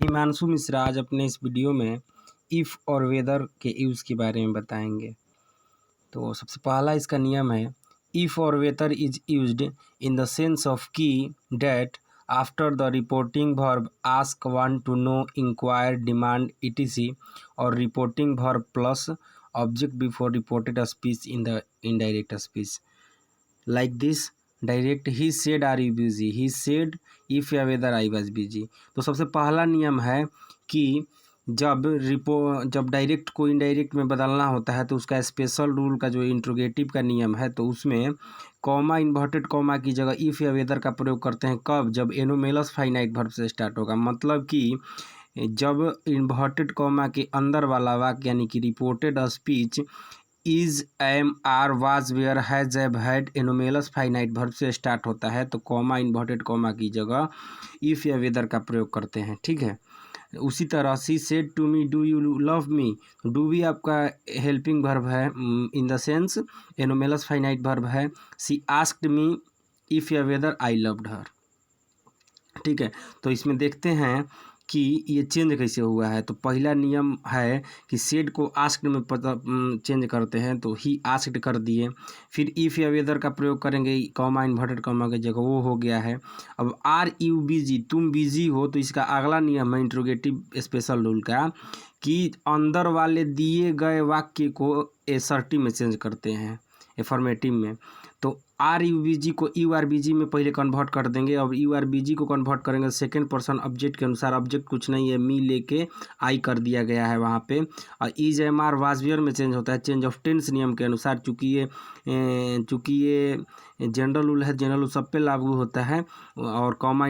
हिमांशु मिश्रा आज अपने इस वीडियो में इफ़ और वेदर के यूज़ के बारे में बताएंगे। तो सबसे पहला इसका नियम है, इफ़ और whether is used in the sense of की that after the reporting verb ask want to know inquire demand etc और reporting verb plus object before reported speech in the indirect speech like this direct he said are you busy, he said if या whether I was busy. तो सबसे पहला नियम है कि जब direct को इनडायरेक्ट में बदलना होता है तो उसका स्पेशल रूल का जो इंट्रोगेटिव का नियम है तो उसमें कॉमा इन्वर्टेड कॉमा की जगह इफ़ या वेदर का प्रयोग करते हैं। कब? जब एनोमेलस फाइनाइट वर्ब से स्टार्ट होगा। मतलब कि जब इन्वर्टेड कॉमा के अंदर वाला वाक्य यानी कि reported speech is am are was were has have had anomalous finite verb से स्टार्ट होता है तो कॉमा इन्वर्टेड कॉमा की जगह इफ़ या वेदर का प्रयोग करते हैं। ठीक है। उसी तरह she said to me do you love me, do भी आपका हेल्पिंग वर्ब है in the sense anomalous finite verb है। सी आस्क्ड मी इफ़ या वेदर आई लव्ड हर। ठीक है। तो इसमें देखते हैं कि ये चेंज कैसे हुआ है। तो पहला नियम है कि सेड को आस्क्ड में चेंज करते हैं तो ही आस्क्ड कर दिए। फिर इफ़ या वेदर का प्रयोग करेंगे कॉमा इन्वर्टेड कॉमा की जगह, वो हो गया है। अब आर यू बिजी, तुम बिजी हो, तो इसका अगला नियम है इंट्रोगेटिव स्पेशल रूल का कि अंदर वाले दिए गए वाक्य को एसर्टिव में चेंज करते हैं, एफर्मेटिव में। तो आर यू बी जी को यू आर बी जी में पहले कन्वर्ट कर देंगे। अब यू आर बी जी को कन्वर्ट करेंगे सेकेंड पर्सन ऑब्जेक्ट के अनुसार। ऑब्जेक्ट कुछ नहीं है, मी लेके आई कर दिया गया है वहाँ पे। और इज एम आर वाजवियर में चेंज होता है चेंज ऑफ टेंस नियम के अनुसार। चूँकि ये जनरल रूल है, जनरल रूल सब पे लागू होता है। और कॉमा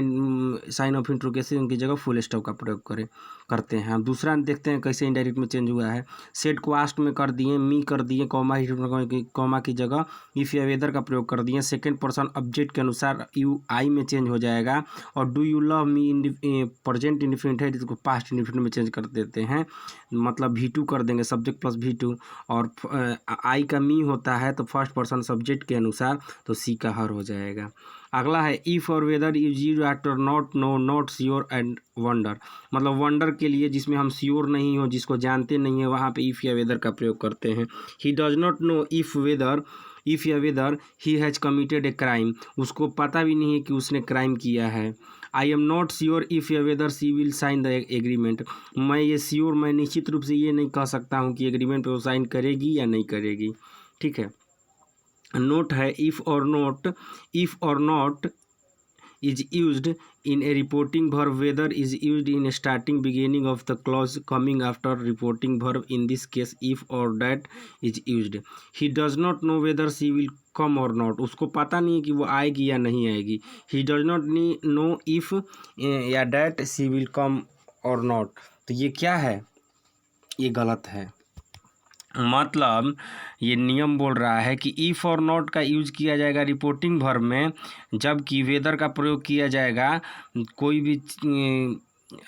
साइन ऑफ इंट्रोगेशन की जगह फुल स्टॉप का प्रयोग करते हैं। हम दूसरा देखते हैं कैसे इनडायरेक्ट में चेंज हुआ है। सेट को आस्क में कर दिए, मी कर दिए, कॉमा की जगह इफ़ या वेदर का प्रयोग कर दिए। सेकेंड पर्सन ऑब्जेक्ट के अनुसार यू आई में चेंज हो जाएगा। और do you love me present indefinite है जिसको पास्ट इंडिफिनिट में चेंज कर देते हैं, मतलब V2 कर देंगे, सब्जेक्ट प्लस V2। और आई का मी होता है तो फर्स्ट पर्सन सब्जेक्ट के अनुसार तो सी का हर हो जाएगा। अगला है इफ़ और whether is used after not know not sure and wonder. मतलब वंडर के लिए जिसमें हम श्योर नहीं हो, जिसको जानते नहीं है, वहाँ पे इफ़ या वेदर का प्रयोग करते हैं। He does not know if या whether he has committed a crime, उसको पता भी नहीं है कि उसने क्राइम किया है। I am not sure if या whether she will sign the agreement, मैं निश्चित रूप से ये नहीं कह सकता हूँ कि एग्रीमेंट पे वो साइन करेगी या नहीं करेगी। ठीक है। नोट है इफ़ और not is used in a reporting verb, whether is used in a starting beginning of the clause coming after reporting verb. In this case if or that is used. He does not know whether she will come or not, उसको पता नहीं है कि वो आएगी या नहीं आएगी। He does not know if या that she will come or not। तो ये क्या है? ये गलत है। मतलब ये नियम बोल रहा है कि इफ़ और नॉट का यूज़ किया जाएगा रिपोर्टिंग वर्ब में, जबकि वेदर का प्रयोग किया जाएगा कोई भी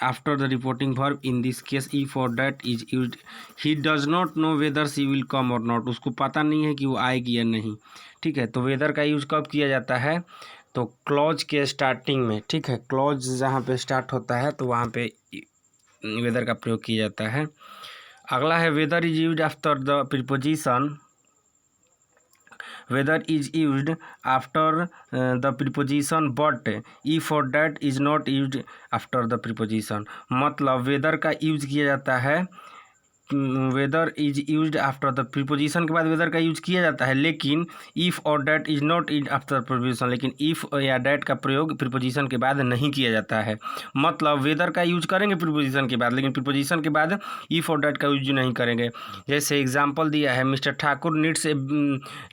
after the reporting verb. In this case if और that is used. He does not know whether she will come और नॉट, उसको पता नहीं है कि वो आएगी या नहीं। ठीक है। तो वेदर का यूज़ कब किया जाता है? तो क्लॉज के स्टार्टिंग में। ठीक है। क्लॉज जहाँ पे स्टार्ट होता है तो वहाँ पे वेदर का प्रयोग किया जाता है। अगला है whether is used after the preposition, whether is used after the preposition but if और that is not used after the preposition. मतलब वेदर का यूज किया जाता है, whether is used after the preposition के बाद वेदर का यूज किया जाता है, लेकिन इफ़ और that is not used after preposition, लेकिन इफ़ या डैट का प्रयोग प्रीपोजिशन के बाद नहीं किया जाता है। मतलब वेदर का यूज करेंगे प्रीपोजिशन के बाद, लेकिन प्रीपोजिशन के बाद इफ़ और डैट का यूज नहीं करेंगे। जैसे एग्जाम्पल दिया है, mister Thakur needs a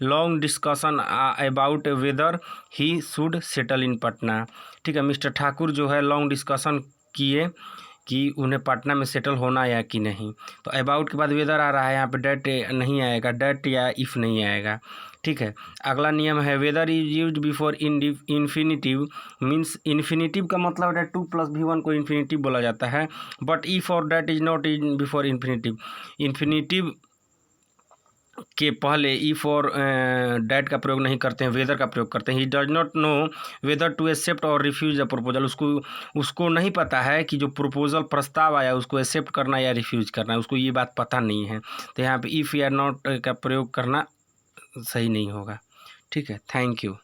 long discussion about whether he should settle in Patna. ठीक है। मिस्टर ठाकुर जो है लॉन्ग डिस्कशन किए कि उन्हें पटना में सेटल होना या कि नहीं। तो अबाउट के बाद वेदर आ रहा है, यहाँ पे डेट नहीं आएगा, डेट या इफ़ नहीं आएगा। ठीक है। अगला नियम है whether is used before infinitive. Means infinitive का मतलब है 2 + V1 को इन्फिनिटिव बोला जाता है। बट इफ़ और that is not in before infinitive. Infinitive के पहले इफ़ और डैट का प्रयोग नहीं करते हैं, वेदर का प्रयोग करते हैं। He does not know whether to accept और रिफ्यूज अ प्रपोजल। उसको नहीं पता है कि जो प्रपोजल प्रस्ताव आया उसको एक्सेप्ट करना या रिफ्यूज करना है, उसको ये बात पता नहीं है। तो यहाँ पे इफ़ या नॉट का प्रयोग करना सही नहीं होगा। ठीक है, थैंक यू।